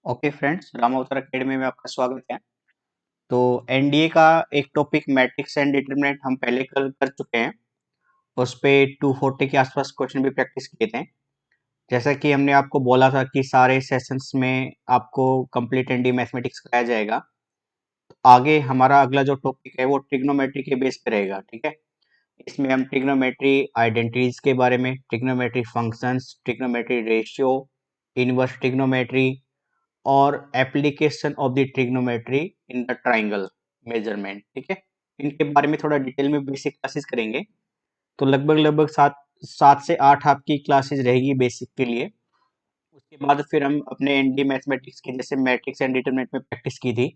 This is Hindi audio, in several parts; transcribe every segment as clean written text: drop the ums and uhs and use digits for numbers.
ओके फ्रेंड्स, रामावतार अकेडमी में आपका स्वागत है। तो एनडीए का एक टॉपिक मैट्रिक्स एंड डिटरमिनेंट हम पहले कल कर चुके हैं। उस पे 240 के आसपास क्वेश्चन भी प्रैक्टिस किए थे। जैसा कि हमने आपको बोला था कि सारे सेशंस में आपको कंप्लीट एनडीए मैथमेटिक्स कराया जाएगा। आगे हमारा अगला जो टॉपिक है वो ट्रिग्नोमेट्री के बेस पे रहेगा, ठीक है। इसमें हम ट्रिग्नोमेट्री आइडेंटिटीज के बारे में, trigonometry functions, trigonometry ratio, inverse trigonometry और application of the trigonometry in the triangle measurement, ठीक है। इनके बारे में थोड़ा डिटेल में बेसिक क्लासेस करेंगे। तो लगभग लगभग 7 से 8 आपकी क्लासेस रहेगी बेसिक के लिए। उसके बाद फिर हम अपने एनडी मैथमेटिक्स की जैसे मैट्रिक्स एंड डिटरमिनेंट में प्रैक्टिस की थी,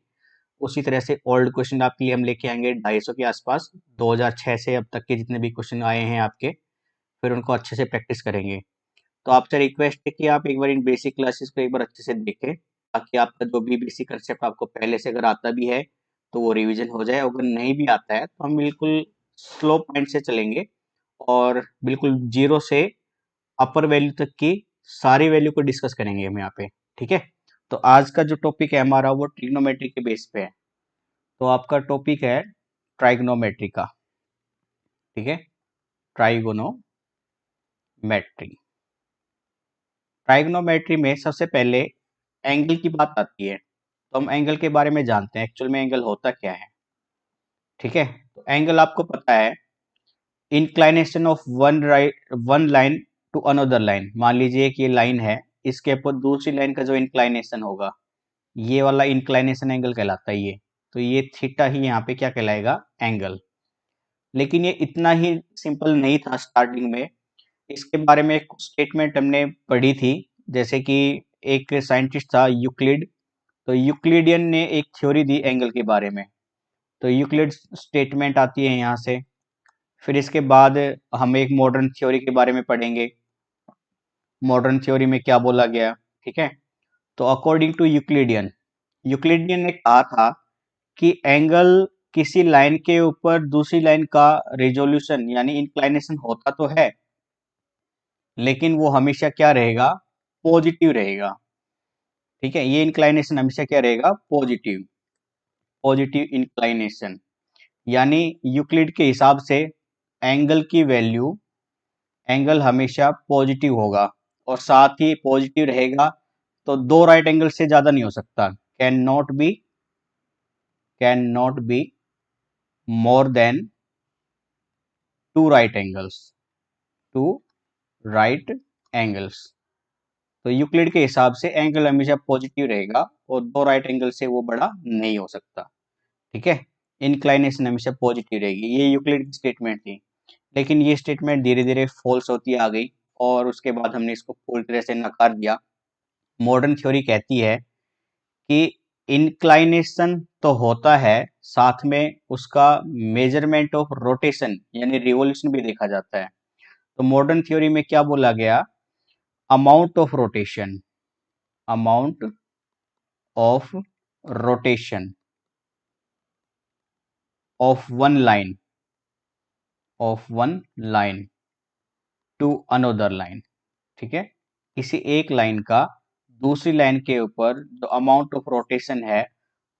उसी तरह से ओल्ड क्वेश्चन आपके लिए हम लेके आएंगे 250 के आसपास। 2006 से अब तक के जितने भी क्वेश्चन आए हैं आपके, फिर उनको अच्छे से प्रैक्टिस करेंगे। तो आपसे रिक्वेस्ट है कि आप एक बार इन बेसिक क्लासेस को एक बार अच्छे से देखें, ताकि आपका जो भी बेसिक कंसेप्ट आपको पहले से अगर आता भी है तो वो रिवीजन हो जाए। अगर नहीं भी आता है तो हम बिल्कुल स्लो पॉइंट से चलेंगे और बिल्कुल जीरो से अपर वैल्यू तक की सारी वैल्यू को डिस्कस करेंगे हम यहाँ पे, ठीक है। तो आज का जो टॉपिक है हमारा वो ट्रिग्नोमेट्री के बेस पे है। तो आपका टॉपिक है ट्राइग्नोमेट्री का, ठीक है। ट्राइगोनोमेट्री। ट्राइग्नोमेट्री में सबसे पहले एंगल की बात आती है। तो हम एंगल के बारे में जानते हैं, एक्चुअल में एंगल होता क्या है, ठीक है। तो एंगल आपको पता है, inclination of one line to another line. मान लीजिए कि ये लाइन है, इसके ऊपर दूसरी लाइन का जो इंक्लाइनेशन होगा, ये वाला इंक्लाइनेशन एंगल कहलाता है ये। तो ये थीटा ही यहाँ पे क्या कहलाएगा, एंगल। लेकिन ये इतना ही सिंपल नहीं था स्टार्टिंग में। इसके बारे में एक स्टेटमेंट हमने पढ़ी थी, जैसे कि एक साइंटिस्ट था यूक्लिड। तो यूक्लिडियन ने एक थ्योरी दी एंगल के बारे में। तो यूक्लिड स्टेटमेंट आती है यहाँ से। फिर इसके बाद हम एक मॉडर्न थ्योरी के बारे में पढ़ेंगे, मॉडर्न थ्योरी में क्या बोला गया, ठीक है। तो अकॉर्डिंग टू यूक्लिडियन, यूक्लिडियन ने कहा था कि एंगल किसी लाइन के ऊपर दूसरी लाइन का रेजोल्यूशन यानी इंक्लाइनेशन होता तो है, लेकिन वो हमेशा क्या रहेगा, पॉजिटिव रहेगा, ठीक है। ये इंक्लाइनेशन हमेशा क्या रहेगा, पॉजिटिव, पॉजिटिव इंक्लाइनेशन। यानी यूक्लिड के हिसाब से एंगल की वैल्यू, एंगल हमेशा पॉजिटिव होगा, और साथ ही पॉजिटिव रहेगा तो दो राइट एंगल से ज्यादा नहीं हो सकता। Can not be more than two right angles, two right angles. तो यूक्लिड के हिसाब से एंगल हमेशा पॉजिटिव रहेगा और दो राइट एंगल से वो बड़ा नहीं हो सकता, ठीक है। इंक्लाइनेशन हमेशा पॉजिटिव रहेगी, ये यूक्लिड की स्टेटमेंट थी। लेकिन ये स्टेटमेंट धीरे धीरे फॉल्स होती आ गई और उसके बाद हमने इसको पूरी तरह से नकार दिया। मॉडर्न थ्योरी कहती है कि इंक्लाइनेशन तो होता है, साथ में उसका मेजरमेंट ऑफ रोटेशन यानी रिवॉल्यूशन भी देखा जाता है। तो मॉडर्न थ्योरी में क्या बोला गया, amount of rotation, amount of rotation of one line, of one line to another line, ठीक है। किसी एक लाइन का दूसरी लाइन के ऊपर जो अमाउंट ऑफ रोटेशन है,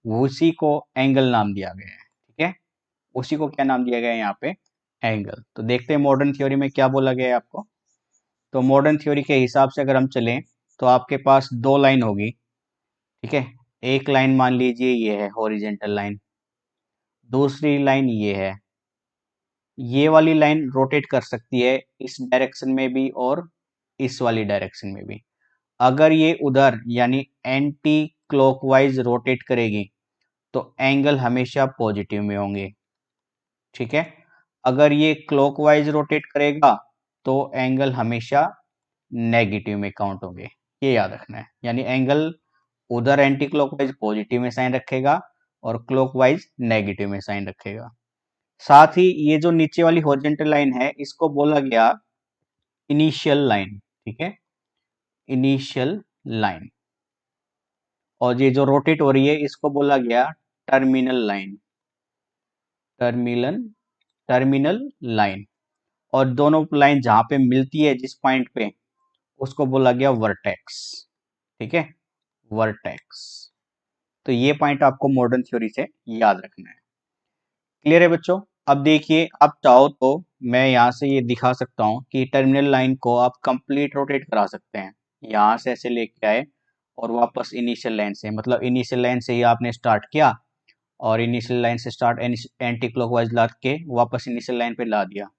उसी को एंगल नाम दिया गया है, ठीक है। उसी को क्या नाम दिया गया है यहाँ पे, एंगल। तो देखते हैं मॉडर्न थ्योरी में क्या बोला गया है आपको। तो मॉडर्न थ्योरी के हिसाब से अगर हम चलें तो आपके पास दो लाइन होगी, ठीक है। एक लाइन मान लीजिए ये है हॉरिजेंटल लाइन, दूसरी लाइन ये है। ये वाली लाइन रोटेट कर सकती है इस डायरेक्शन में भी और इस वाली डायरेक्शन में भी। अगर ये उधर यानी एंटी क्लॉकवाइज रोटेट करेगी तो एंगल हमेशा पॉजिटिव में होंगे, ठीक है। अगर ये क्लॉकवाइज रोटेट करेगा तो एंगल हमेशा नेगेटिव में काउंट होंगे, ये याद रखना है। यानी एंगल उधर एंटी क्लॉकवाइज पॉजिटिव में साइन रखेगा और क्लॉकवाइज नेगेटिव में साइन रखेगा। साथ ही ये जो नीचे वाली हॉरिजॉन्टल लाइन है, इसको बोला गया इनिशियल लाइन, ठीक है, इनिशियल लाइन। और ये जो रोटेट हो रही है इसको बोला गया terminal line, terminal terminal line. और दोनों लाइन जहां पे मिलती है जिस पॉइंट पे, उसको बोला गया वर्टेक्स, ठीक है, वर्टेक्स। तो ये पॉइंट आपको मॉडर्न थ्योरी से याद रखना है। क्लियर है बच्चों? अब देखिए, आप चाहो तो मैं यहाँ से ये दिखा सकता हूँ कि टर्मिनल लाइन को आप कंप्लीट रोटेट करा सकते हैं। यहाँ से ऐसे लेके आए और वापस इनिशियल लाइन से, मतलब इनिशियल लाइन से ही आपने स्टार्ट किया और इनिशियल लाइन से स्टार्ट एंटी क्लॉकवाइज ला के वापस इनिशियल लाइन पे ला दिया,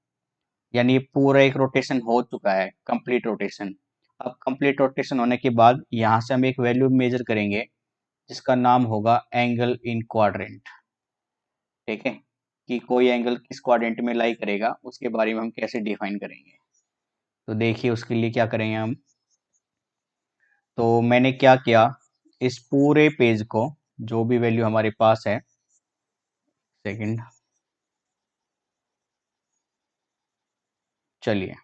यानी ये पूरा एक रोटेशन हो चुका है, कंप्लीट रोटेशन। अब कंप्लीट रोटेशन होने के बाद यहाँ से हम एक वैल्यू मेजर करेंगे जिसका नाम होगा एंगल इन क्वाड्रेंट। ठीक है, कि कोई एंगल किस क्वाड्रेंट में लाई करेगा उसके बारे में हम कैसे डिफाइन करेंगे। तो देखिए उसके लिए क्या करेंगे हम। तो मैंने क्या किया, इस पूरे पेज को जो भी वैल्यू हमारे पास है, सेकंड, चलिए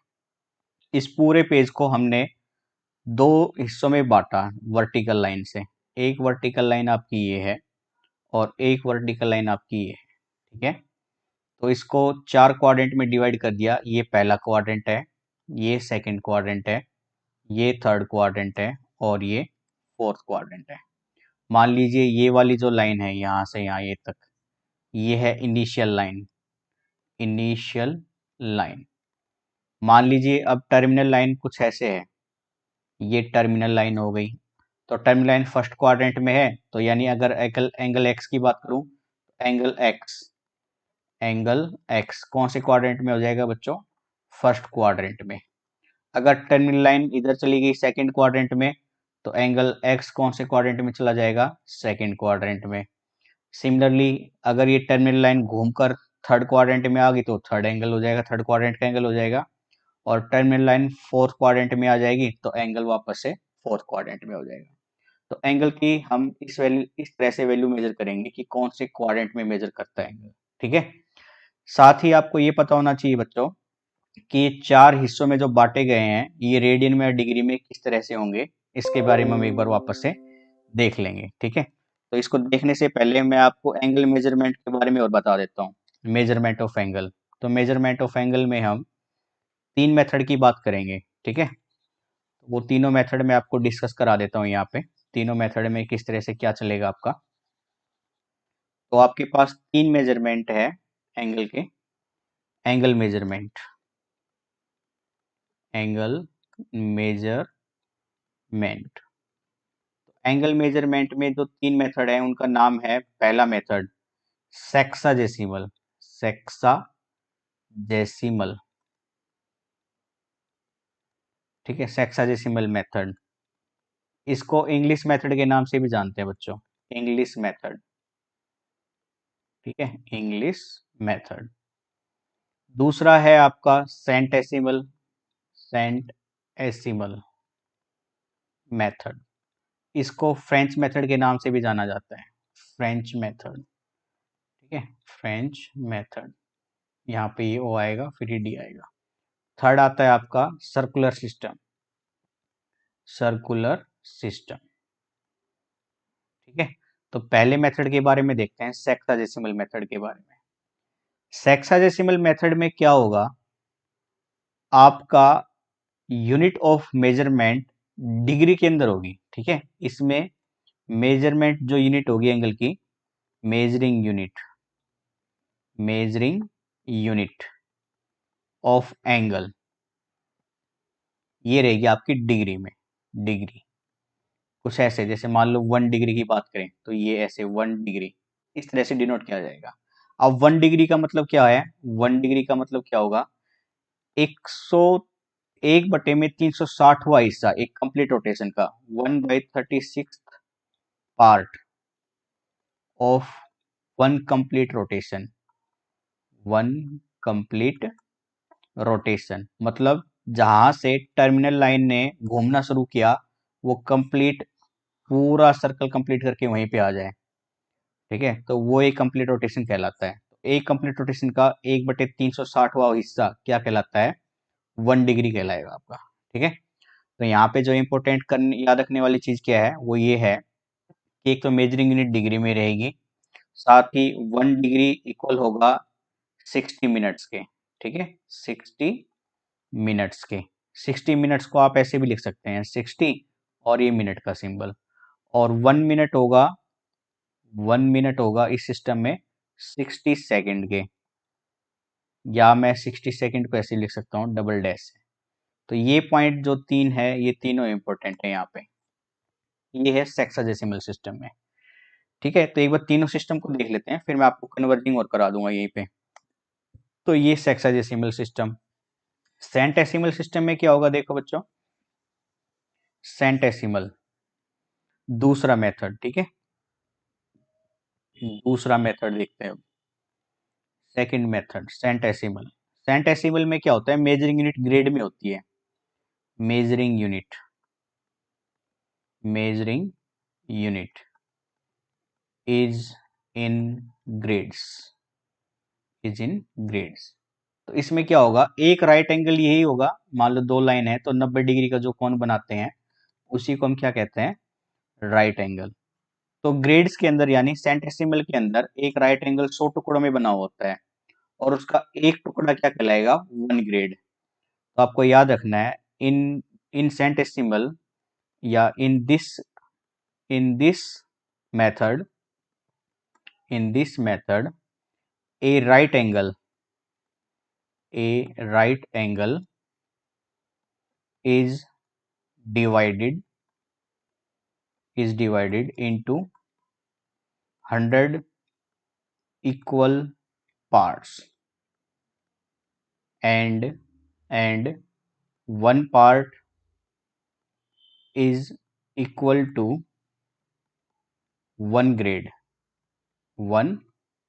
इस पूरे पेज को हमने दो हिस्सों में बांटा वर्टिकल लाइन से। एक वर्टिकल लाइन आपकी ये है और एक वर्टिकल लाइन आपकी ये है। ठीक है, तो इसको चार क्वाड्रेंट में डिवाइड कर दिया। ये पहला क्वाड्रेंट है, ये सेकंड क्वाड्रेंट है, ये थर्ड क्वाड्रेंट है और ये फोर्थ क्वाड्रेंट है। मान लीजिए ये वाली जो लाइन है यहाँ से यहाँ ये तक, ये है इनिशियल लाइन। इनिशियल लाइन, मान लीजिए अब टर्मिनल लाइन कुछ ऐसे है, ये टर्मिनल लाइन हो गई। तो टर्मिनल लाइन फर्स्ट क्वाड्रेंट में है, तो यानी अगर एंगल एक्स की बात करूं, एंगल एक्स कौन से क्वाड्रेंट में हो जाएगा बच्चों? फर्स्ट क्वाड्रेंट में। अगर टर्मिनल लाइन इधर चली गई सेकंड क्वाड्रेंट में, तो एंगल एक्स कौन से क्वाड्रेंट में चला जाएगा? सेकंड क्वाड्रेंट में। सिमिलरली अगर ये टर्मिनल लाइन घूमकर थर्ड क्वाड्रेंट में आ गई तो थर्ड एंगल हो जाएगा, थर्ड क्वाड्रेंट का एंगल हो जाएगा। और टर्मिनल लाइन फोर्थ क्वाड्रेंट में आ जाएगी तो एंगल वापस से फोर्थ क्वाड्रेंट में हो जाएगा। तो एंगल की हम इस तरह से वैल्यू मेजर करेंगे कि कौन से क्वाड्रेंट में मेजर करता है एंगल। ठीक है, साथ ही आपको ये पता होना चाहिए बच्चों कि ये चार हिस्सों में जो बांटे गए हैं ये रेडियन में और डिग्री में किस तरह से होंगे, इसके बारे में हम एक बार वापस से देख लेंगे। ठीक है, तो इसको देखने से पहले मैं आपको एंगल मेजरमेंट के बारे में और बता देता हूँ। मेजरमेंट ऑफ एंगल, तो मेजरमेंट ऑफ एंगल में हम तीन मेथड की बात करेंगे। ठीक है, वो तीनों मेथड में आपको डिस्कस करा देता हूँ यहाँ पे। तीनों मेथड में किस तरह से क्या चलेगा आपका। तो आपके पास तीन मेजरमेंट है एंगल के। Angle measurement, angle measurement, angle measurement में जो तीन मेथड है उनका नाम है, पहला मेथड सेक्साजेसिमल, सेक्साजेसिमल। ठीक है, सेक्साजेसिमल मेथड, इसको इंग्लिश मेथड के नाम से भी जानते हैं बच्चों, इंग्लिश मेथड। ठीक है, इंग्लिश मेथड। दूसरा है आपका सेंटेसिमल, सेंटेसिमल मेथड, इसको फ्रेंच मेथड के नाम से भी जाना जाता है, फ्रेंच मेथड। ठीक है, फ्रेंच मेथड, यहाँ पे ये ओ आएगा फिर ये डी आएगा। थर्ड आता है आपका सर्कुलर सिस्टम, सर्कुलर सिस्टम। ठीक है, तो पहले मेथड के बारे में देखते हैं, सेक्साजेसिमल मेथड के बारे में। सेक्साजेसिमल मेथड में क्या होगा, आपका यूनिट ऑफ मेजरमेंट डिग्री के अंदर होगी। ठीक है, इसमें मेजरमेंट जो यूनिट होगी एंगल की, measuring unit, measuring unit of angle, ये रहेगी आपकी डिग्री में। डिग्री कुछ ऐसे, जैसे मान लो 1 डिग्री की बात करें तो ये ऐसे 1 डिग्री, इस तरह से डिनोट किया जाएगा। अब 1 डिग्री का मतलब क्या है? 1 डिग्री का मतलब क्या होगा? 1/360वां हिस्सा एक कंप्लीट रोटेशन का, 1/36 part of one complete rotation, one complete rotation मतलब जहां से टर्मिनल लाइन ने घूमना शुरू किया वो कंप्लीट पूरा सर्कल कंप्लीट करके वहीं पे आ जाए। ठीक है, तो वो एक कंप्लीट रोटेशन कहलाता है। एक कंप्लीट रोटेशन का 1/360वां हिस्सा क्या कहलाता है? 1 डिग्री कहलाएगा आपका। ठीक है, तो यहाँ पे जो इंपोर्टेंट करने याद रखने वाली चीज क्या है वो ये है कि एक तो मेजरिंग यूनिट डिग्री में रहेगी, साथ ही 1 डिग्री इक्वल होगा 60 मिनट्स के। ठीक है, 60 मिनट्स के, 60 मिनट्स को आप ऐसे भी लिख सकते हैं 60 और ये मिनट का सिंबल, और 1 मिनट होगा इस सिस्टम में 60 सेकंड के, या मैं 60 सेकंड को ऐसे लिख सकता हूँ डबल डैश से। तो ये पॉइंट जो तीन है, ये तीनों इंपॉर्टेंट है यहाँ पे। ये है सेक्साडेसिमल सिस्टम में। ठीक है, तो एक बार तीनों सिस्टम को देख लेते हैं, फिर मैं आपको कन्वर्जिंग और करा दूंगा यहीं पे। तो ये सेक्साडेसिमल सिस्टम। सेंटेसिमल सिस्टम में क्या होगा, देखो बच्चों, सेंटेसिमल दूसरा मेथड। ठीक है, दूसरा मेथड देखते हैं। Second method centesimal. सेंटेसिमल में क्या होता है, मेजरिंग यूनिट ग्रेड में होती है। Measuring unit, measuring unit is in grades, is in grades. तो इसमें क्या होगा, एक राइट एंगल यही होगा। मान लो दो लाइन है तो 90 डिग्री का जो कोण बनाते हैं उसी को हम क्या कहते हैं, राइट एंगल। तो ग्रेड्स के अंदर यानी सेंटेसिमल के अंदर एक राइट एंगल 100 टुकड़ों में बना होता है, और उसका एक टुकड़ा क्या कहलाएगा, 1 ग्रेड। तो आपको याद रखना है, इन इन सेंटेसिमल या in this method, in this method A right angle, a right angle is divided into 100 equal parts, and one part is equal to 1 grade, 1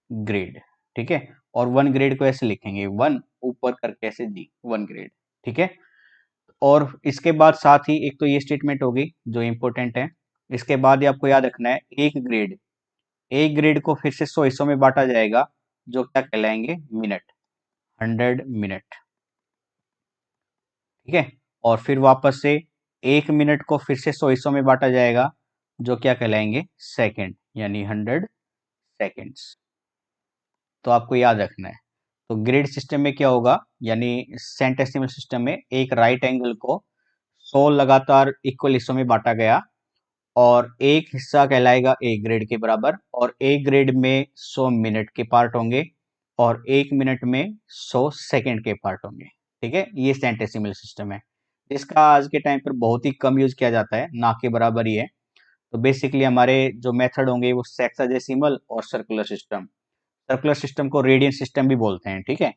grade. ठीक है, और 1 ग्रेड को ऐसे लिखेंगे, 1 ऊपर करके ऐसे जी, 1 ग्रेड। ठीक है, और इसके बाद साथ ही एक तो ये स्टेटमेंट होगी जो इंपॉर्टेंट है। इसके बाद ही आपको याद रखना है, एक ग्रेड को फिर से 100 हिस्सों में बांटा जाएगा, जो क्या कहलाएंगे, मिनट, 100 मिनट। ठीक है, और फिर वापस से 1 मिनट को फिर से 100 हिस्सों में बांटा जाएगा, जो क्या कहलाएंगे, सेकंड, यानी 100 सेकेंड्स। तो आपको याद रखना है। तो ग्रिड सिस्टम में क्या होगा, यानी सेंटेसिमल सिस्टम में एक राइट एंगल को 100 लगातार इक्वल हिस्सों में बांटा गया, और एक हिस्सा कहलाएगा एक ग्रेड के बराबर, और एक ग्रेड में 100 मिनट के पार्ट होंगे, और 1 मिनट में 100 सेकंड के पार्ट होंगे। ठीक है, ये सेंटेसिमल सिस्टम है, जिसका आज के टाइम पर बहुत ही कम यूज किया जाता है, ना के बराबर ही है। तो बेसिकली हमारे जो मेथड होंगे वो सेक्साडेसिमल और सर्कुलर सिस्टम। सर्कुलर सिस्टम को रेडियन सिस्टम भी बोलते हैं। ठीक है,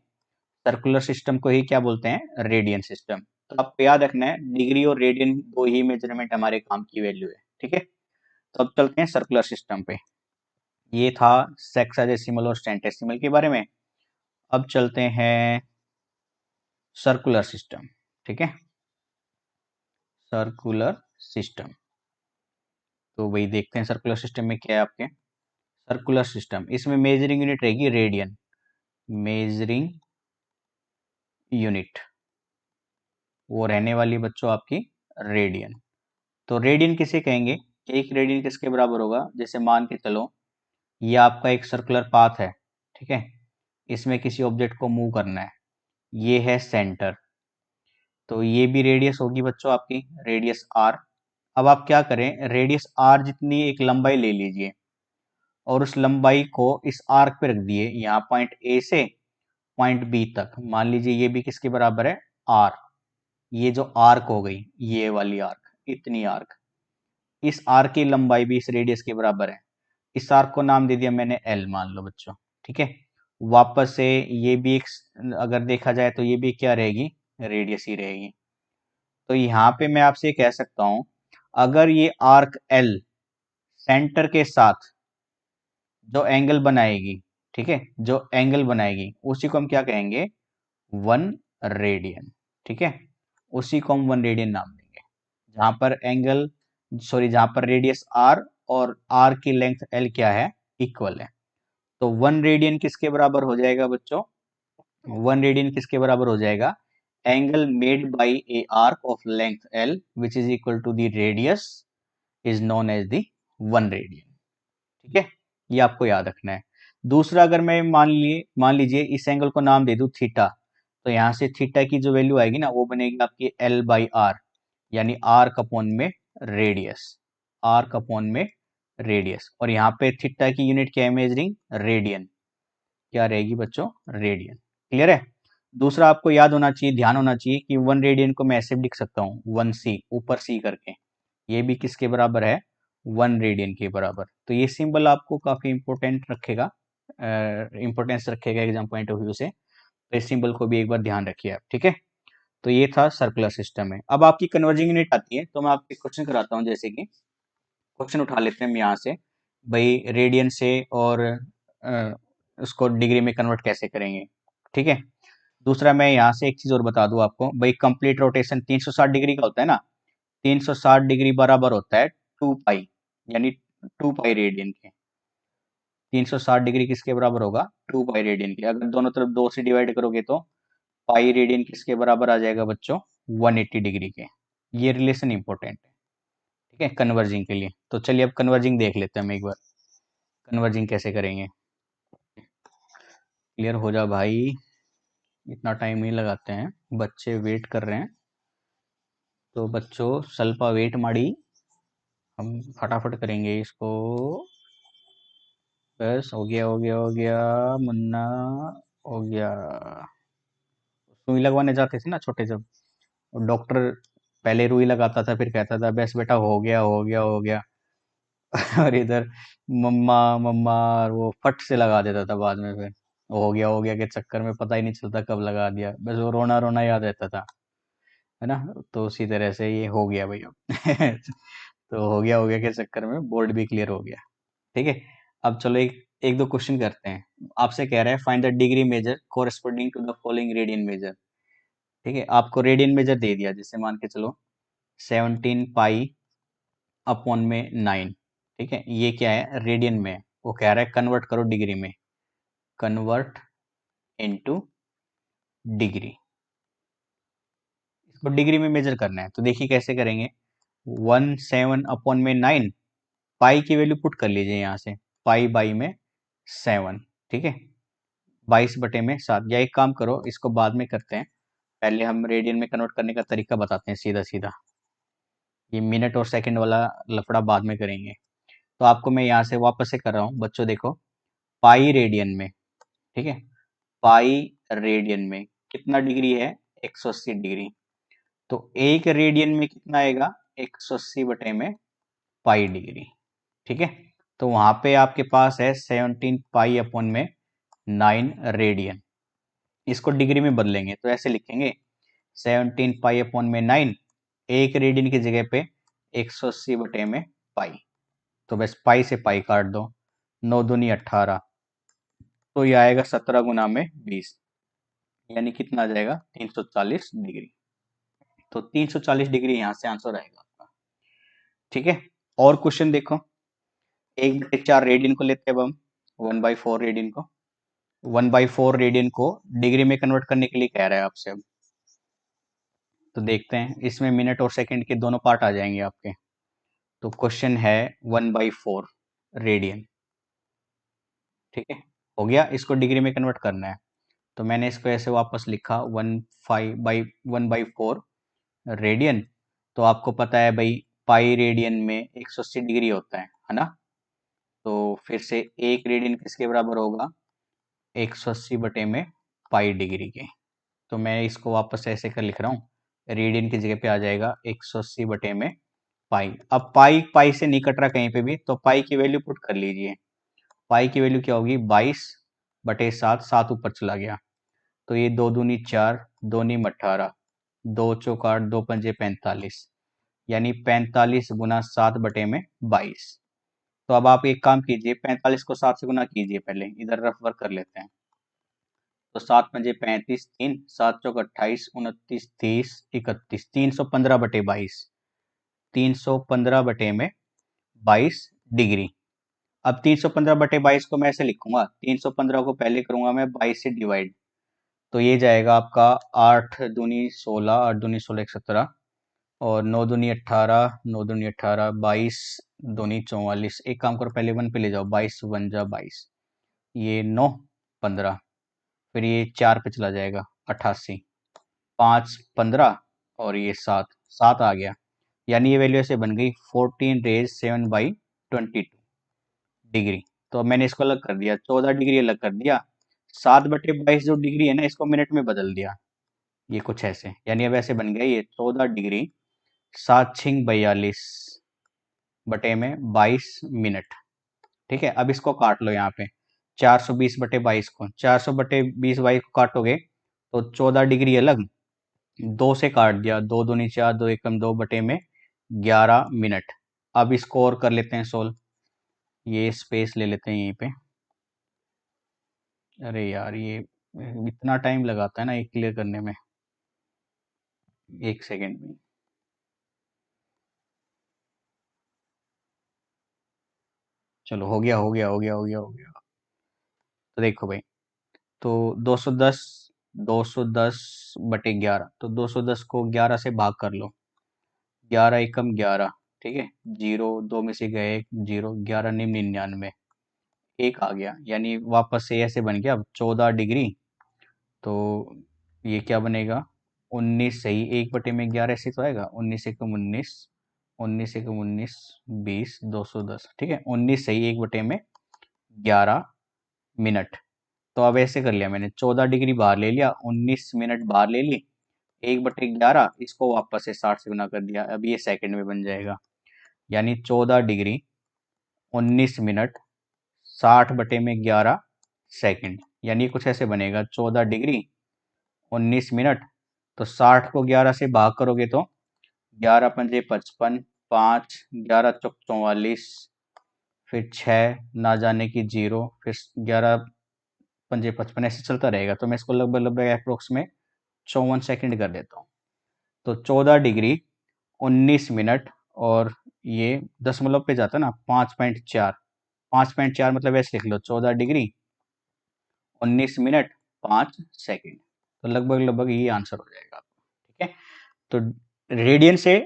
सर्कुलर सिस्टम को ही क्या बोलते हैं, रेडियन सिस्टम। तो आपको याद रखना है, डिग्री और रेडियन दो ही मेजरमेंट हमारे काम की वैल्यू है। ठीक है, तो अब चलते हैं सर्कुलर सिस्टम पे। ये था सेक्साडेसिमल और सेंटेसिमल के बारे में। अब चलते हैं सर्कुलर सिस्टम। ठीक है, सर्कुलर सिस्टम। तो वही देखते हैं सर्कुलर सिस्टम में क्या है आपके। सर्कुलर सिस्टम, इसमें मेजरिंग यूनिट रहेगी रेडियन, मेजरिंग यूनिट वो रहने वाली बच्चों आपकी रेडियन। तो रेडियन किसे कहेंगे, एक रेडियन किसके बराबर होगा, जैसे मान के चलो ये आपका एक सर्कुलर पाथ है। ठीक है, इसमें किसी ऑब्जेक्ट को मूव करना है, ये है सेंटर, तो ये भी रेडियस होगी बच्चों आपकी, रेडियस आर। अब आप क्या करें, रेडियस आर जितनी एक लंबाई ले लीजिए, और उस लंबाई को इस आर्क पे रख दिए, यहाँ पॉइंट ए से पॉइंट बी तक। मान लीजिए ये भी किसके बराबर है, आर। ये जो आर्क हो गई, ये वाली आर्क, इतनी आर्क, इस आर्क की लंबाई भी इस रेडियस के बराबर है। इस आर्क को नाम दे दिया मैंने एल, मान लो बच्चों। ठीक है, वापस से ये भी एक, अगर देखा जाए तो ये भी क्या रहेगी, रेडियस ही रहेगी। तो यहाँ पे मैं आपसे कह सकता हूं, अगर ये आर्क एल सेंटर के साथ जो एंगल बनाएगी, ठीक है, जो एंगल बनाएगी उसी को हम क्या कहेंगे, 1 रेडियन। ठीक है, उसी को हम 1 रेडियन नाम देंगे, जहां पर एंगल, सॉरी, जहां पर रेडियस आर और आर की लेंथ एल क्या है, इक्वल है। तो 1 रेडियन किसके बराबर हो जाएगा बच्चों, 1 रेडियन किसके बराबर हो जाएगा, angle made by a arc of length L which is equal to the radius is known as the 1 radian. ठीक है, ये आपको याद रखना है। दूसरा, अगर मैं मान लीजिए इस एंगल को नाम दे दूं थीटा, तो यहां से थीटा की जो वैल्यू आएगी ना, वो बनेगी आपकी एल बाई आर, यानी आर अपॉन में रेडियस। आर्क अपॉन में रेडियस, और यहाँ पे थीटा की यूनिट क्या है मेजरिंग, रेडियन, क्या रहेगी बच्चों, रेडियन। क्लियर है। दूसरा आपको याद होना चाहिए, ध्यान होना चाहिए कि 1 रेडियन को मैं ऐसे भी लिख सकता हूँ 1c, ऊपर c करके, ये भी किसके बराबर है, 1 रेडियन के बराबर। तो ये सिंबल आपको काफी इंपॉर्टेंट रखेगा, इंपॉर्टेंस रखेगा एग्जाम पॉइंट ऑफ व्यू से, तो इस सिंबल को भी एक बार ध्यान रखिए आप, ठीक है। तो ये था सर्कुलर सिस्टम में। अब आपकी कन्वर्जिंग यूनिट आती है, तो मैं आपको क्वेश्चन कराता हूँ, जैसे कि क्वेश्चन उठा लेते हैं हम यहाँ से, भाई रेडियन से, और उसको डिग्री में कन्वर्ट कैसे करेंगे, ठीक है। दूसरा मैं यहाँ से एक चीज और बता दूं आपको, भाई कंप्लीट रोटेशन 360 डिग्री का होता है ना, 360 डिग्री बराबर होता है 2 पाई, यानी 2 पाई रेडियन के। 360 डिग्री किसके बराबर होगा, 2 पाई रेडियन के। अगर दोनों तरफ 2 से डिवाइड करोगे तो पाई रेडियन किसके बराबर आ जाएगा बच्चों, 180 डिग्री के। ये रिलेशन इंपॉर्टेंट है, ठीक है, कन्वर्जिंग के लिए। तो चलिए अब कन्वर्जिंग देख लेते हैं हम एक बार, कन्वर्जिंग कैसे करेंगे। क्लियर हो जा भाई, इतना टाइम नहीं लगाते हैं, बच्चे वेट कर रहे हैं, तो बच्चों ಸ್ವಲ್ಪ वेट माड़ी, हम फटाफट करेंगे इसको। बस हो गया हो गया हो गया, मुन्ना हो गया। सुई लगवाने जाते थे ना छोटे जब, डॉक्टर पहले रुई लगाता था, फिर कहता था बस बेटा हो गया हो गया हो गया। और इधर मम्मा मम्मा, और वो फट से लगा देता था बाद में, फिर हो गया के चक्कर में पता ही नहीं चलता कब लगा दिया, बस वो रोना रोना याद रहता था, है ना। तो उसी तरह से ये हो गया भाई अब। तो हो गया के चक्कर में बोर्ड भी क्लियर हो गया, ठीक है। अब चलो एक एक दो क्वेश्चन करते हैं। आपसे कह रहा है find the degree measure corresponding to the following radian measure, ठीक है। आपको रेडियन मेजर दे दिया, जैसे मान के चलो 17 पाई अपॉन में 9, ठीक है। ये क्या है, रेडियन में है। वो कह रहा है कन्वर्ट करो डिग्री में, कन्वर्ट इनटू डिग्री, इसको डिग्री में मेजर करना है। तो देखिए कैसे करेंगे, 17 अपॉन में 9, पाई की वैल्यू पुट कर लीजिए यहाँ से, पाई बाई में 7, ठीक है, 22/7। या एक काम करो, इसको बाद में करते हैं, पहले हम रेडियन में कन्वर्ट करने का तरीका बताते हैं सीधा सीधा, ये मिनट और सेकंड वाला लफड़ा बाद में करेंगे। तो आपको मैं यहाँ से वापस से कर रहा हूँ बच्चों, देखो पाई रेडियन में, ठीक है, पाई रेडियन में कितना डिग्री है, 180 डिग्री। तो एक रेडियन में कितना आएगा, 180/पाई डिग्री, ठीक है। तो वहां पे आपके पास है 17 पाई अपॉन में 9 रेडियन, इसको डिग्री में बदलेंगे तो ऐसे लिखेंगे 17 पाई अपॉन में 9, एक रेडियन की जगह पे 180/पाई। तो बस पाई से पाई काट दो, 9 दूनी 18, तो ये आएगा 17 गुना में 20, यानी कितना आ जाएगा, 340 डिग्री। तो 340 डिग्री यहाँ से आंसर आएगा आपका, ठीक है। और क्वेश्चन देखो, 1/4 रेडियन को लेते हैं अब हम, 1/4 रेडियन को, 1/4 रेडियन को डिग्री में कन्वर्ट करने के लिए कह रहा है आपसे अब। तो देखते हैं, इसमें मिनट और सेकंड के दोनों पार्ट आ जाएंगे आपके। तो क्वेश्चन है 1/4 रेडियन, ठीक है, हो गया, इसको डिग्री में कन्वर्ट करना है। तो मैंने इसको ऐसे वापस लिखा, 1/4 रेडियन। तो आपको पता है भाई, पाई रेडियन में 180 डिग्री होता है ना। तो फिर से एक रेडियन किसके बराबर होगा, 180/पाई डिग्री के। तो मैं इसको वापस ऐसे कर लिख रहा हूँ, रेडियन की जगह पे आ जाएगा 180/पाई। अब पाई पाई से नहीं कट रहा कहीं पे भी, तो पाई की वैल्यू पुट कर लीजिए। पाई की वैल्यू क्या होगी, 22/7, 7 ऊपर चला गया, तो ये 2 दूनी 4, 2 नीम 18, 2 चौक 8, 2 पंजे 45, यानी 45 गुना 7/22। तो अब आप एक काम कीजिए, 45 को 7 से गुना कीजिए, पहले इधर रफ वर्क कर लेते हैं। तो 7 पंजे 35, 3, 7 चौक 28, 29, 30, 31, 315/22, 315/22 डिग्री। अब 315/22 को मैं ऐसे लिखूंगा, 315 को पहले करूंगा मैं 22 से डिवाइड, तो ये जाएगा आपका 8 दूनी 16, 8 दूनी 16 17, और 9 दूनी 18, 9 दूनी 18, 22 दूनी 44। एक काम करो, पहले 1 पे ले जाओ, 22 1 जा 22, ये 9 15, फिर ये 4 पे चला जाएगा 88, 5 15, और ये 7 7 आ गया, यानी ये वैल्यू ऐसे बन गई 14 रेज 7/22 डिग्री। तो अब मैंने इसको अलग कर दिया, 14 डिग्री अलग कर दिया, 7/22 जो डिग्री है ना, इसको मिनट में बदल दिया, ये कुछ ऐसे। यानी अब ऐसे बन गया ये 14 डिग्री 7/42 ठीक है। अब इसको काट लो यहाँ पे, 420/22 को, 400/20 को काटोगे तो 14 डिग्री अलग, 2 से काट दिया, 2 दूनी 4, 2 एकम 2 बटे में 11 मिनट। अब इसको और कर लेते हैं सोल्व, ये स्पेस ले लेते हैं यहीं पे। अरे यार ये इतना टाइम लगाता है ना ये क्लियर करने में, 1 सेकेंड में। चलो हो गया हो गया हो गया हो गया हो गया। तो देखो भाई, तो 210, 210/11, तो 210 को 11 से भाग कर लो, 11 एकम 11, ठीक है, जीरो, दो में से गए एक, जीरो, 11 99, एक आ गया। यानी वापस से ऐसे बन गया अब 14 डिग्री, तो ये क्या बनेगा, 19 सही, 1/11 ऐसे तो आएगा, 19 एकम 19, 19 एकम 19, 20, 210, ठीक है, 19 सही, 1/11 मिनट। तो अब ऐसे कर लिया मैंने, 14 डिग्री बाहर ले लिया, 19 मिनट बाहर ले ली, 1/11 इसको वापस से 60 से गुना कर दिया, अब ये सेकंड में बन जाएगा। यानी 14 डिग्री 19 मिनट 60/11 सेकंड। यानी कुछ ऐसे बनेगा, 14 डिग्री 19 मिनट, तो 60 को 11 से भाग करोगे तो 11 पंजे 55, 5, 11 चौक 44, फिर 6 ना जाने की जीरो, फिर 11 पंजे 55, ऐसे चलता रहेगा। तो मैं इसको लगभग लगभग अप्रोक्स में 54 सेकंड कर देता हूँ। तो 14 डिग्री 19 मिनट, और ये दशमलव पे जाता है ना, 5.4, 5.4 मतलब ऐसे लिख लो, 14 डिग्री 19 मिनट 5 सेकेंड। तो लगभग लगभग ये आंसर हो जाएगा आपका, ठीक है। तो रेडियन से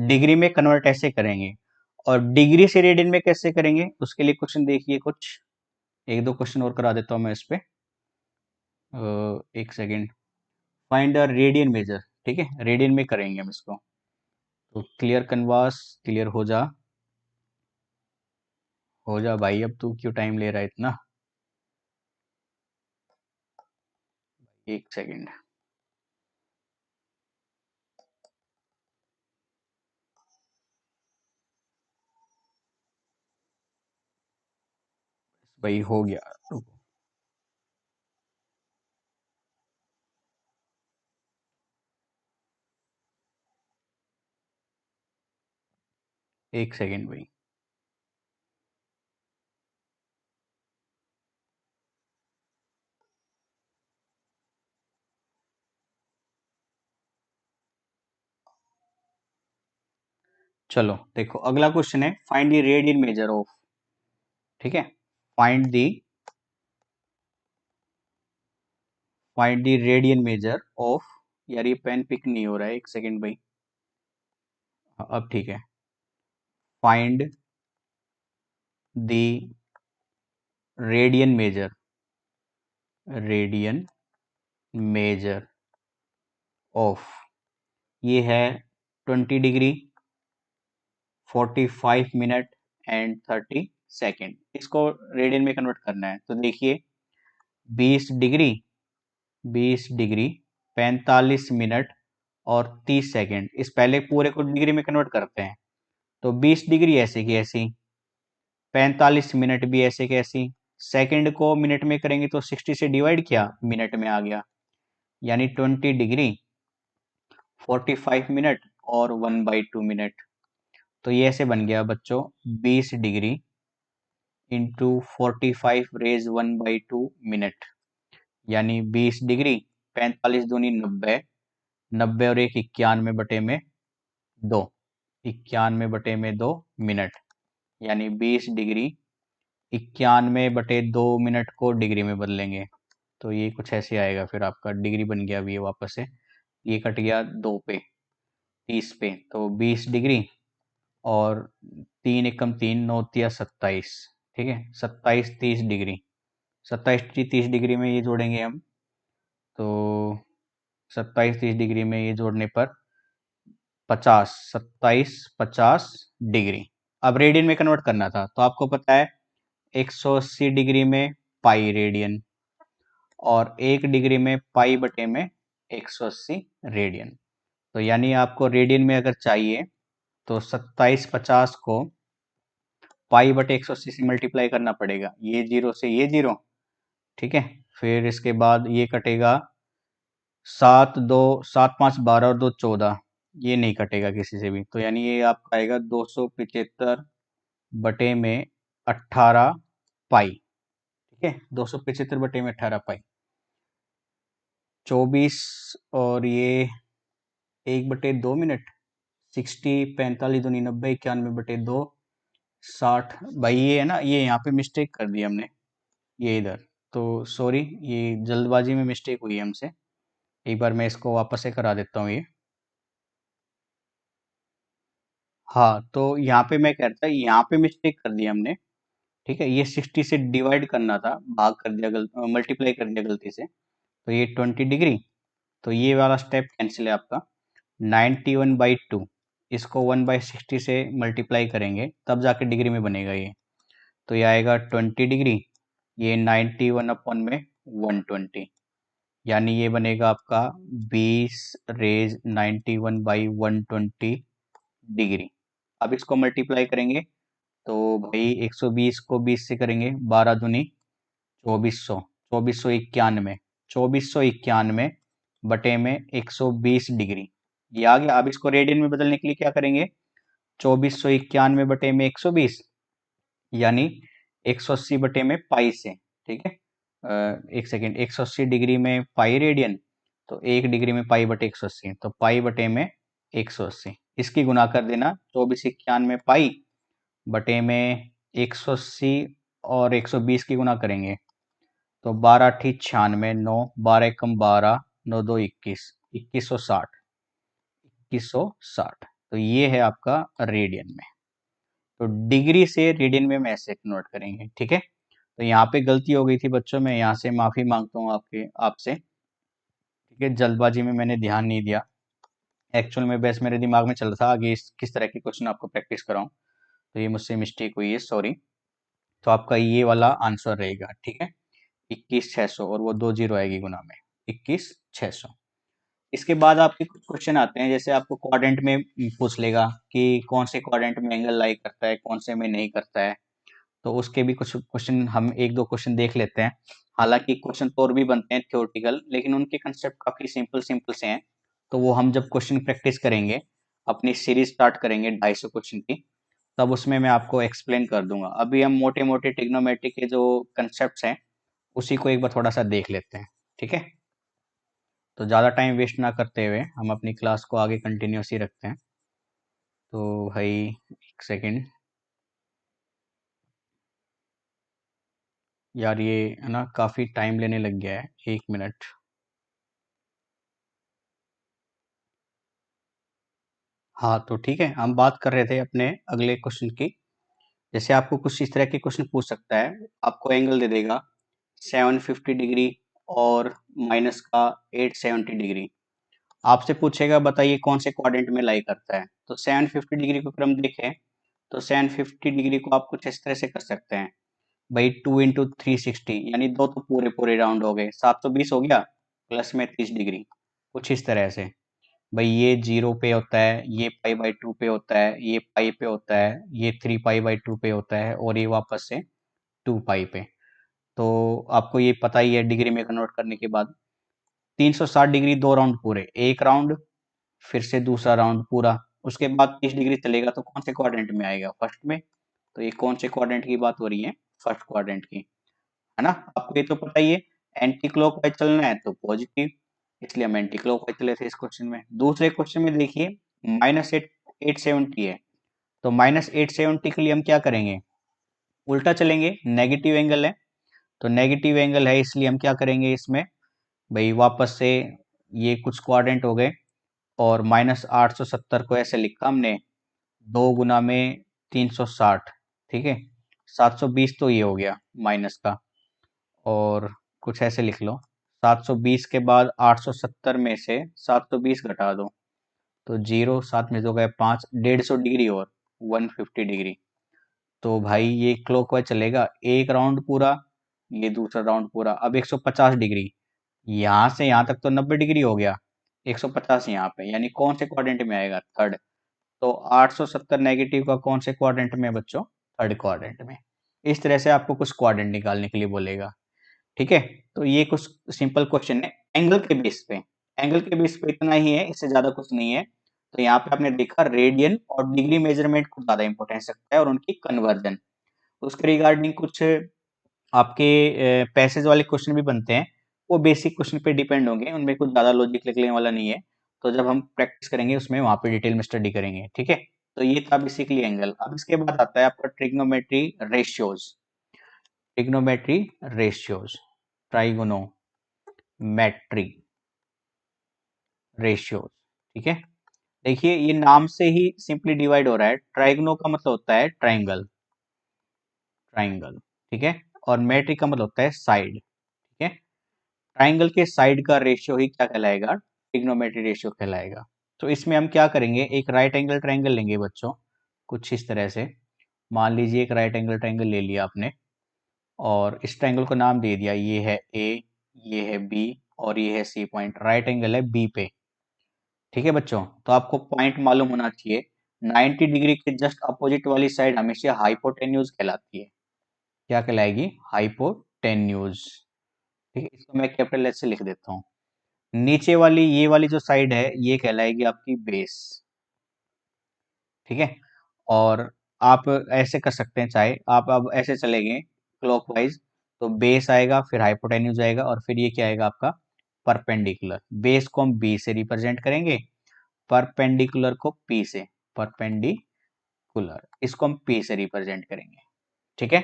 डिग्री में कन्वर्ट ऐसे करेंगे, और डिग्री से रेडियन में कैसे करेंगे, उसके लिए क्वेश्चन देखिए, कुछ एक दो क्वेश्चन और करा देता हूँ मैं इस पे। 1 second, find a radian measure, ठीक है, रेडियन में करेंगे हम इसको। तो क्लियर कनवास, क्लियर हो जा भाई, अब तू क्यों टाइम ले रहा है इतना। 1 सेकेंड भाई, हो गया, रुको। 1 सेकेंड भाई। चलो देखो, अगला क्वेश्चन है, find the radian measure of, ठीक है, find the find the radian measure of. यार ये पेन पिक नहीं हो रहा है, 1 सेकेंड भाई। हाँ, अब ठीक है। Find the radian major, radian measure of, ये है 20 डिग्री 45 मिनट एंड 30 सेकेंड। इसको रेडियन में कन्वर्ट करना है, तो देखिए, 20 डिग्री 20 डिग्री 45 मिनट और 30 सेकेंड, इस पहले पूरे को डिग्री में कन्वर्ट करते हैं। तो 20 डिग्री ऐसे की ऐसी, 45 मिनट भी ऐसे की ऐसी, सेकेंड को मिनट में करेंगे तो 60 से डिवाइड किया, मिनट में आ गया। यानी 20 डिग्री 45 मिनट और 1/2 मिनट। तो ये ऐसे बन गया बच्चों, 20 डिग्री × 45 रेज 1/2 मिनट। यानी 20 डिग्री 45 दूनी 90, 90 और 1 91/2, 91/2 मिनट। यानी 20 डिग्री 91/2 मिनट को डिग्री में बदलेंगे, तो ये कुछ ऐसे आएगा, फिर आपका डिग्री बन गया अभी ये वापस से, ये कट गया 2 पे, 30 पे, तो 20 डिग्री और 3 × 3 = 9 × 3 = 27, ठीक है, 27 30 डिग्री, 27 30 डिग्री में ये जोड़ेंगे हम, तो 27 30 डिग्री में ये जोड़ने पर 50, 2750 डिग्री। अब रेडियन में कन्वर्ट करना था, तो आपको पता है 180 डिग्री में पाई रेडियन, और 1 डिग्री में पाई बटे में 180 रेडियन। तो यानी आपको रेडियन में अगर चाहिए तो 2750 को पाई बटे 180 से मल्टीप्लाई करना पड़ेगा। ये जीरो से ये जीरो, ठीक है। फिर इसके बाद ये कटेगा, 7 और 2 14, ये नहीं कटेगा किसी से भी, तो यानी ये आपका आएगा 275 बटे में 18 पाई, ठीक है। 275 बटे में 18 पाई, 24, और ये 1/2 मिनट, 60, 45 दूनी 90, 91/2, 60। भाई ये है ना, ये यहाँ पे मिस्टेक कर दी हमने, ये इधर, तो सॉरी, ये जल्दबाजी में मिस्टेक हुई है हमसे। एक बार मैं इसको वापस से करा देता हूँ ये। हाँ, तो यहाँ पे मैं कह रहा था, यहाँ पे मिस्टेक कर दी हमने, ठीक है। ये 60 से डिवाइड करना था, भाग कर दिया, मल्टीप्लाई कर दिया गलती से, तो ये 20 डिग्री, तो ये वाला स्टेप कैंसिल है आपका। 91/2, इसको 1/60 से मल्टीप्लाई करेंगे तब जाके डिग्री में बनेगा ये, तो ये आएगा 20 डिग्री, ये 91 में 120, यानी ये बनेगा आपका 20 रेज 91/120 डिग्री। अब इसको मल्टीप्लाई करेंगे, तो भाई 120 को 20 से करेंगे, 12 दूनी 2400, 2491, 2491 बटे में 120 डिग्री, ये आ गया। अब इसको रेडियन में बदलने के लिए क्या करेंगे, 2491 बटे में 120, यानी 180 बटे में पाई से, ठीक है। एक सेकेंड, 180 डिग्री में पाई रेडियन, तो 1 डिग्री में पाई बटे 180, तो पाई बटे में 180, इसकी गुना कर देना 2491 पाई बटे में 180, और 120 की गुना करेंगे, तो 12×8 = 96, 9, 12 × 12, 9 2 21, 2160, 2160, तो ये है आपका रेडियन में। तो डिग्री से रेडियन में हम ऐसे कन्वर्ट करेंगे, ठीक है। तो यहाँ पे गलती हो गई थी बच्चों, मैं यहाँ से माफी मांगता हूँ आपसे, ठीक है। जल्दबाजी में मैंने ध्यान नहीं दिया, एक्चुअल में बस मेरे दिमाग में चल रहा था आगे किस तरह के क्वेश्चन आपको प्रैक्टिस कराऊं, तो ये मुझसे मिस्टेक हुई है, सॉरी। तो आपका ये वाला आंसर रहेगा, ठीक है, 21,600, और वो 2 जीरो आएगी गुना में, 21,600। इसके बाद आपके कुछ क्वेश्चन आते हैं, जैसे आपको क्वाड्रेंट में पूछ लेगा कि कौन से क्वाड्रेंट में एंगल लाई करता है, कौन से में नहीं करता है, तो उसके भी कुछ क्वेश्चन हम एक दो क्वेश्चन देख लेते हैं। हालांकि क्वेश्चन तो और भी बनते हैं थ्योरेटिकल, लेकिन उनके कंसेप्ट काफी सिंपल सिंपल से हैं, तो वो हम जब क्वेश्चन प्रैक्टिस करेंगे, अपनी सीरीज स्टार्ट करेंगे 250 क्वेश्चन की, तब उसमें मैं आपको एक्सप्लेन कर दूंगा। अभी हम मोटे मोटे ट्रिग्नोमेट्री के जो कंसेप्ट हैं उसी को एक बार थोड़ा सा देख लेते हैं, ठीक है। तो ज़्यादा टाइम वेस्ट ना करते हुए हम अपनी क्लास को आगे कंटिन्यूस ही रखते हैं। तो भाई एक सेकेंड यार, ये है ना काफ़ी टाइम लेने लग गया है, 1 मिनट। हाँ, तो ठीक है, हम बात कर रहे थे अपने अगले क्वेश्चन की। जैसे आपको कुछ इस तरह के क्वेश्चन पूछ सकता है, आपको एंगल दे देगा 750 डिग्री और माइनस का 870 डिग्री। आपसे पूछेगा बताइए कौन से क्वाड्रेंट में लाई करता है। तो 750 डिग्री को अगर हम देखें, तो 750 डिग्री को आप कुछ इस तरह से कर सकते हैं, भाई 2 × 360, यानी दो तो पूरे पूरे राउंड हो गए, 720 हो गया, प्लस में 30 डिग्री, कुछ इस तरह से। भाई ये 0 पे होता है, ये पाई/2 पे होता है, ये पाई पे होता है, ये 3 पाई/2 पे होता है, और ये वापस से 2 पाई पे। तो आपको ये पता ही है डिग्री में कन्वर्ट करने के बाद, 360 डिग्री 2 राउंड पूरे, एक राउंड फिर से दूसरा राउंड पूरा, उसके बाद 30 डिग्री चलेगा, तो कौन से क्वाड्रेंट में आएगा, फर्स्ट में। तो ये कौन से क्वाड्रेंट की बात हो रही है, फर्स्ट क्वाड्रेंट की, है ना। आपको ये तो पता ही है, एंटी क्लॉकवाइज चलना है तो पॉजिटिव, इसलिए हम एंटी क्लॉकवाइज चले थे इस क्वेश्चन में। दूसरे क्वेश्चन में देखिए, -870 है, तो -870 के लिए हम क्या करेंगे, उल्टा चलेंगे, नेगेटिव एंगल है, तो नेगेटिव एंगल है इसलिए हम क्या करेंगे इसमें, भाई वापस से ये कुछ क्वाड्रेंट हो गए, और -870 को ऐसे लिखा हमने, 2 × 360, ठीक है। 720 तो ये हो गया माइनस का, और कुछ ऐसे लिख लो, 720 के बाद 870 में से 720 घटा दो, तो 0 साथ में हो गए 5, 150 डिग्री और 150 डिग्री। तो भाई ये क्लॉकवाइज चलेगा एक राउंड पूरा, ये दूसरा राउंड पूरा। अब 150 डिग्री, यहाँ से यहाँ तक तो 90 डिग्री हो गया, 150 यहाँ पे, यानी कौन से क्वाड्रेंट में आएगा? थर्ड। तो 870 नेगेटिव का कौन से क्वाड्रेंट में है बच्चों? थर्ड क्वाड्रेंट में। इस तरह से आपको कुछ क्वाड्रेंट निकालने के लिए बोलेगा। ठीक है, तो ये कुछ सिंपल क्वेश्चन है एंगल के बेस पे। एंगल के बेस पे इतना ही है, इससे ज्यादा कुछ नहीं है। तो यहाँ पे आपने देखा रेडियन और डिग्री मेजरमेंट को ज्यादा इंपॉर्टेंस रखता है और उनकी कन्वर्जन। उसके रिगार्डिंग कुछ आपके पैसेज वाले क्वेश्चन भी बनते हैं, वो बेसिक क्वेश्चन पे डिपेंड होंगे, उनमें कुछ ज्यादा लॉजिक निकलने वाला नहीं है। तो जब हम प्रैक्टिस करेंगे उसमें वहां पे डिटेल में स्टडी करेंगे। ठीक है, तो ये था बेसिकली एंगल। अब इसके बाद आता है आपका trigonometry ratios. Trigonometry ratios, trigonometry ratios. ठीक है, देखिए ये नाम से ही सिंपली डिवाइड हो रहा है। ट्राइगनो का मतलब होता है ट्राइंगल, ट्राइंगल। ठीक है, और मेट्री का मतलब होता है साइड। ठीक है, ट्राइंगल के साइड का रेशियो ही क्या कहलाएगा? ट्रिग्नोमेट्री रेशियो कहलाएगा। तो इसमें हम क्या करेंगे, एक राइट एंगल ट्राइंगल लेंगे बच्चों, कुछ इस तरह से। मान लीजिए एक राइट एंगल ट्राइंगल ले लिया आपने, और इस ट्राइंगल को नाम दे दिया, ये है ए, ये है बी, और ये है सी पॉइंट। राइट एंगल है बी पे। ठीक है बच्चों, तो आपको पॉइंट मालूम होना चाहिए, 90 डिग्री के जस्ट अपोजिट वाली साइड हमेशा हाइपोटेन्यूज कहलाती है। क्या कहलाएगी? हाइपोटेन्यूज। ठीक है, इसको मैं कैपिटल एच से लिख देता हूँ। नीचे वाली ये वाली जो साइड है ये कहलाएगी आपकी बेस। ठीक है, और आप ऐसे कर सकते हैं, चाहे आप अब ऐसे चलेंगे क्लॉकवाइज, तो बेस आएगा, फिर हाइपोटेन्यूज आएगा, और फिर ये क्या आएगा आपका? परपेंडिकुलर। बेस को हम बी से रिप्रेजेंट करेंगे, परपेंडिकुलर को पी से, परपेंडिकुलर इसको हम पी से रिप्रेजेंट करेंगे। ठीक है,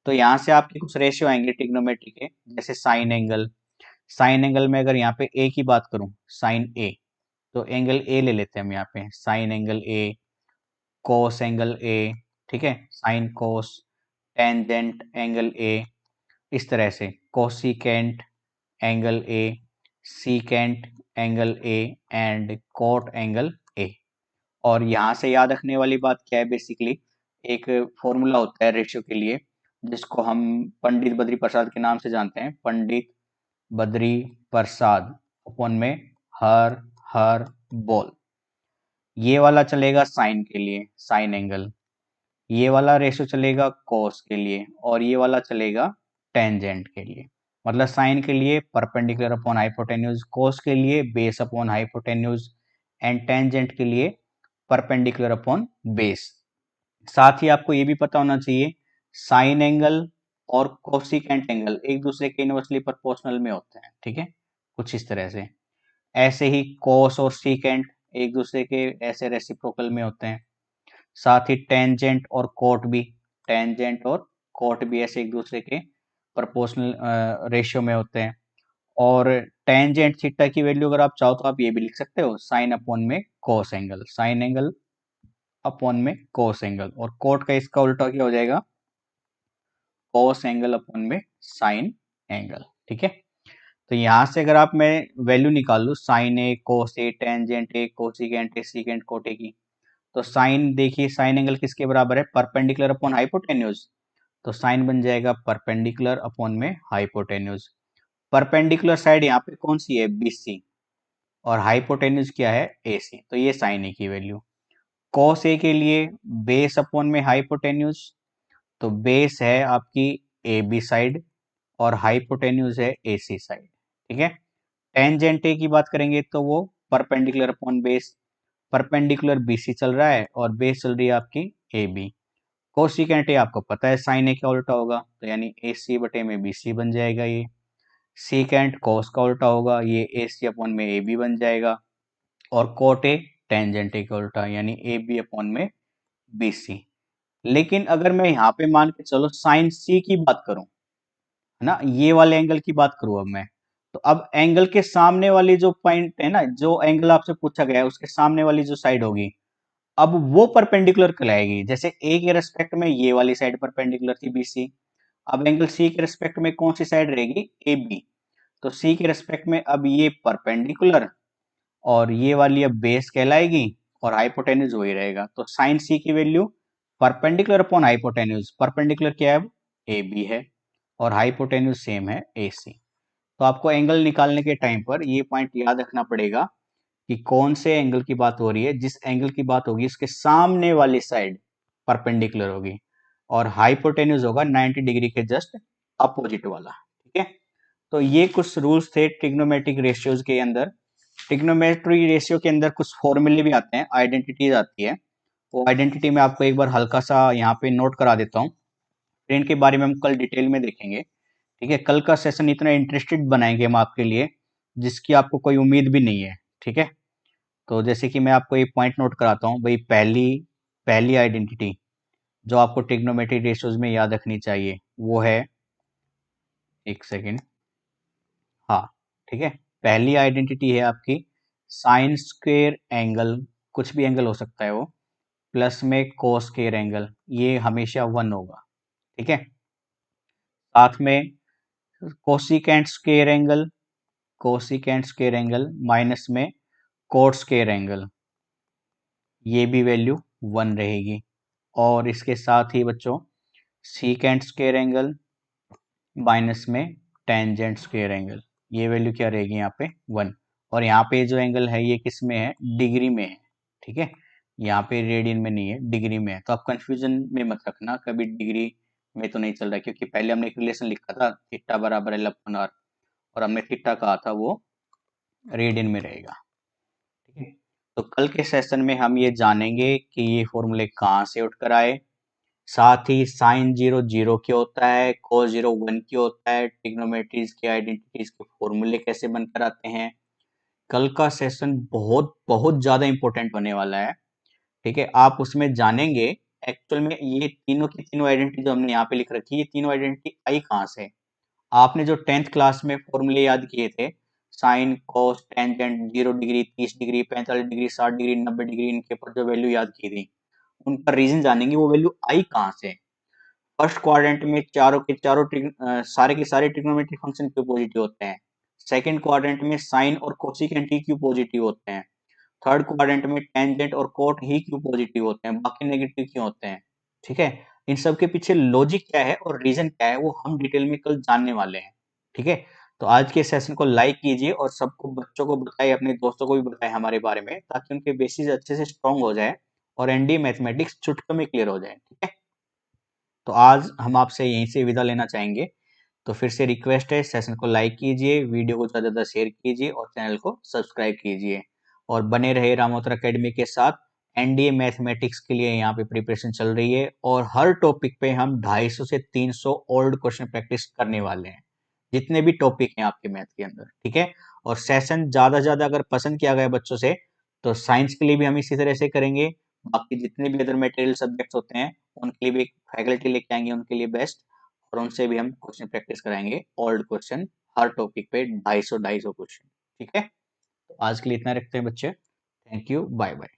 तो यहाँ से आपके कुछ रेशियो आएंगे ट्रिग्नोमेट्री के, जैसे साइन एंगल। साइन एंगल में अगर यहाँ पे ए की बात करूं, साइन ए, तो एंगल ए ले लेते हैं हम यहाँ पे, sine angle A, cos angle A. ठीक है, sine cos, tangent angle A, इस तरह से cosecant angle A, secant angle A, and cot angle A. और यहाँ से याद रखने वाली बात क्या है, बेसिकली एक फॉर्मूला होता है रेशियो के लिए, जिसको हम पंडित बद्री प्रसाद के नाम से जानते हैं। पंडित बद्री प्रसाद अपॉन में हर हर बोल। ये वाला चलेगा साइन के लिए, साइन एंगल। ये वाला रेशियो चलेगा कोस के लिए, और ये वाला चलेगा टेंजेंट के लिए। मतलब साइन के लिए परपेंडिकुलर अपॉन हाइपोटेन्यूज, कोस के लिए base upon hypotenuse, and tangent के लिए परपेंडिकुलर अपॉन बेस। साथ ही आपको ये भी पता होना चाहिए, साइन एंगल और कोसिकेंट एंगल एक दूसरे के इनवर्सली प्रोपोर्शनल में होते हैं। ठीक है, कुछ इस तरह से। ऐसे ही कोस और सीकेंट एक दूसरे के ऐसे रेसिप्रोकल में होते हैं। साथ ही टेंजेंट और कोट भी, टेंजेंट और कोट भी ऐसे एक दूसरे के प्रोपोर्शनल रेशियो में होते हैं। और टेंजेंट थीटा की वैल्यू अगर आप चाहो तो आप ये भी लिख सकते हो, साइन अपॉन में कोस एंगल, साइन एंगल अपॉन में कोस एंगल। और कोट का इसका उल्टा क्या हो जाएगा? कोस एंगल अपॉन में साइन एंगल। ठीक है, तो यहां से अगर आप मैं वैल्यू निकाल लू, sine A, cos A, tangent A, cosecant A, secant cot A की, तो साइन देखिए, साइन एंगल किसके बराबर है? Perpendicular upon hypotenuse. तो साइन बन जाएगा परपेंडिकुलर अपॉन में हाइपोटेन्यूज। परपेंडिकुलर साइड यहाँ पे कौन सी है? बीसी, और हाइपोटेन्यूज क्या है? एसी। तो ये साइन ए की वैल्यू। कॉस ए के लिए बेस अपॉन में हाइपोटेन्यूज, तो बेस है आपकी ए बी साइड, और हाइपोटेन्यूज है एसी साइड। ठीक है, टेंजेंट ए की बात करेंगे तो वो perpendicular upon base, perpendicular BC चल रहा है, और बेस चल रही है आपकी ए बी। कोसिकेंट ए आपको पता है साइन ए का उल्टा होगा, तो यानी ए सी बटे में बी सी बन जाएगा ये। सीकेंट कोस का उल्टा होगा, ये ए सी अपॉन में ए बी बन जाएगा। और कोट ए टेंजेंट ए का उल्टा, यानी ए बी अपॉन में बी सी। लेकिन अगर मैं यहाँ पे मान के चलो साइन सी की बात करूं, है ना, ये वाले एंगल की बात करूं अब मैं, तो अब एंगल के सामने वाली जो पॉइंट है ना, जो एंगल आपसे पूछा गया है उसके सामने वाली जो साइड होगी, अब वो परपेंडिकुलर कहलाएगी। जैसे ए के रेस्पेक्ट में ये वाली साइड परपेंडिकुलर थी बीसी, अब एंगल सी के रेस्पेक्ट में कौन सी साइड रहेगी? A B. तो सी के रेस्पेक्ट में अब ये परपेंडिकुलर, और ये वाली अब बेस कहलाएगी और हाइपोटेन्यूज वही रहेगा। तो साइन सी की value perpendicular upon hypotenuse, perpendicular क्या है, ए बी है, और हाइपोटेन्यूज सेम है ए सी। तो आपको एंगल निकालने के टाइम पर ये पॉइंट याद रखना पड़ेगा कि कौन से एंगल की बात हो रही है। जिस एंगल की बात होगी उसके सामने वाली साइड परपेंडिकुलर होगी, और हाइपोटेन्यूज होगा 90 डिग्री के जस्ट अपोजिट वाला। ठीक है, तो ये कुछ रूल्स थे ट्रिग्नोमेट्रिक रेशियोज के अंदर। ट्रिग्नोमेट्री रेशियो के अंदर कुछ फॉर्मूले भी आते हैं, आइडेंटिटीज आती है। वो आइडेंटिटी मैं आपको एक बार हल्का सा यहाँ पे नोट करा देता हूँ, फिर इनके बारे में हम कल डिटेल में देखेंगे। ठीक है, कल का सेशन इतना इंटरेस्टेड बनाएंगे हम आपके लिए जिसकी आपको कोई उम्मीद भी नहीं है। ठीक है, तो जैसे कि मैं आपको एक पॉइंट नोट कराता हूँ भाई, पहली पहली आइडेंटिटी जो आपको ट्रिग्नोमेट्रिक रेशियोज में याद रखनी चाहिए वो है, एक सेकेंड, हाँ ठीक है, पहली आइडेंटिटी है आपकी साइन स्क्वेयर एंगल, कुछ भी एंगल हो सकता है वो, प्लस में कोस स्क्वेयर एंगल, ये हमेशा 1 होगा। ठीक है, साथ में cosecant square angle, cosecant square angle minus में कोट स्क्वेयर एंगल, ये भी वैल्यू 1 रहेगी। और इसके साथ ही बच्चों सीकेंट स्क्वेयर एंगल माइनस में टेंजेंट स्क्वेयर एंगल, ये वैल्यू क्या रहेगी यहाँ पे 1। और यहाँ पे जो एंगल है ये किस में है, डिग्री में है। ठीक है, यहाँ पे रेडियन में नहीं है, डिग्री में है। तो आप कंफ्यूजन में मत रखना, कभी डिग्री में तो नहीं चल रहा, क्योंकि पहले हमने एक रिलेशन लिखा था थीटा बराबर एल अपॉन आर, और हमने थीटा कहा था वो रेडियन में रहेगा। ठीक है, तो कल के सेशन में हम ये जानेंगे कि ये फॉर्मूले कहाँ से उठकर आए, साथ ही साइन 0 0 क्यों होता है, कोस 0 1 क्यों होता है, ट्रिग्नोमेट्रीज की आइडेंटिटीज के फॉर्मूले कैसे बनकर आते हैं। कल का सेशन बहुत बहुत ज्यादा इंपॉर्टेंट होने वाला है। ठीक है, आप उसमें जानेंगे एक्चुअल में ये तीनों की तीनों आइडेंटिटी जो हमने यहाँ पे लिख रखी है, ये तीनों आइडेंटिटी आई कहाँ से। आपने जो 10th क्लास में फॉर्मूले याद किए थे, sign cos tangent 0 degree 30 degree 45 degree 60 degree 90 degree, इनके ऊपर जो वैल्यू याद की थी उनका रीजन जानेंगे वो वैल्यू आई कहाँ से। फर्स्ट क्वाड्रेंट में चारों के चारों सारे के सारे ट्रिग्नोमेट्रिक फंक्शन क्यों पॉजिटिव होते हैं। सेकंड क्वाड्रेंट में साइन और कोसिकेंट ही क्यों पॉजिटिव होते हैं। थर्ड क्वाड्रेंट में टेंजेंट और कोट ही क्यों पॉजिटिव होते हैं, बाकी नेगेटिव क्यों होते हैं। ठीक है, इन सब के पीछे लॉजिक क्या है और रीजन क्या है वो हम डिटेल में कल जानने वाले हैं। ठीक है, तो आज के सेशन को लाइक कीजिए और सबको बच्चों को बताइए, अपने दोस्तों को भी बताएं हमारे बारे में, ताकि उनके बेसिस अच्छे से स्ट्रांग हो जाए और एनडीए मैथमेटिक्स चुटकी में क्लियर हो जाए। ठीक है, तो आज हम आपसे यहीं से विदा लेना चाहेंगे। तो फिर से रिक्वेस्ट है, सेशन को लाइक कीजिए, वीडियो को ज़्यादा शेयर कीजिए और चैनल को सब्सक्राइब कीजिए, और बने रहे रामोतर एकेडमी के साथ। एनडीए मैथमेटिक्स के लिए यहाँ पे प्रिपरेशन चल रही है और हर टॉपिक पे हम 250 से 300 ओल्ड क्वेश्चन प्रैक्टिस करने वाले हैं, जितने भी टॉपिक हैं आपके मैथ के अंदर। ठीक है, और सेशन ज़्यादा से ज़्यादा अगर पसंद किया गया बच्चों से तो साइंस के लिए भी हम इसी तरह से करेंगे। बाकी जितने भी अदर मटेरियल सब्जेक्ट्स होते हैं उनके लिए भी एक फैकल्टी लेके आएंगे उनके लिए बेस्ट, और उनसे भी हम क्वेश्चन प्रैक्टिस कराएंगे, ओल्ड क्वेश्चन हर टॉपिक पे 250 250 क्वेश्चन। ठीक है, तो आज के लिए इतना रखते हैं बच्चे। Thank you, bye bye.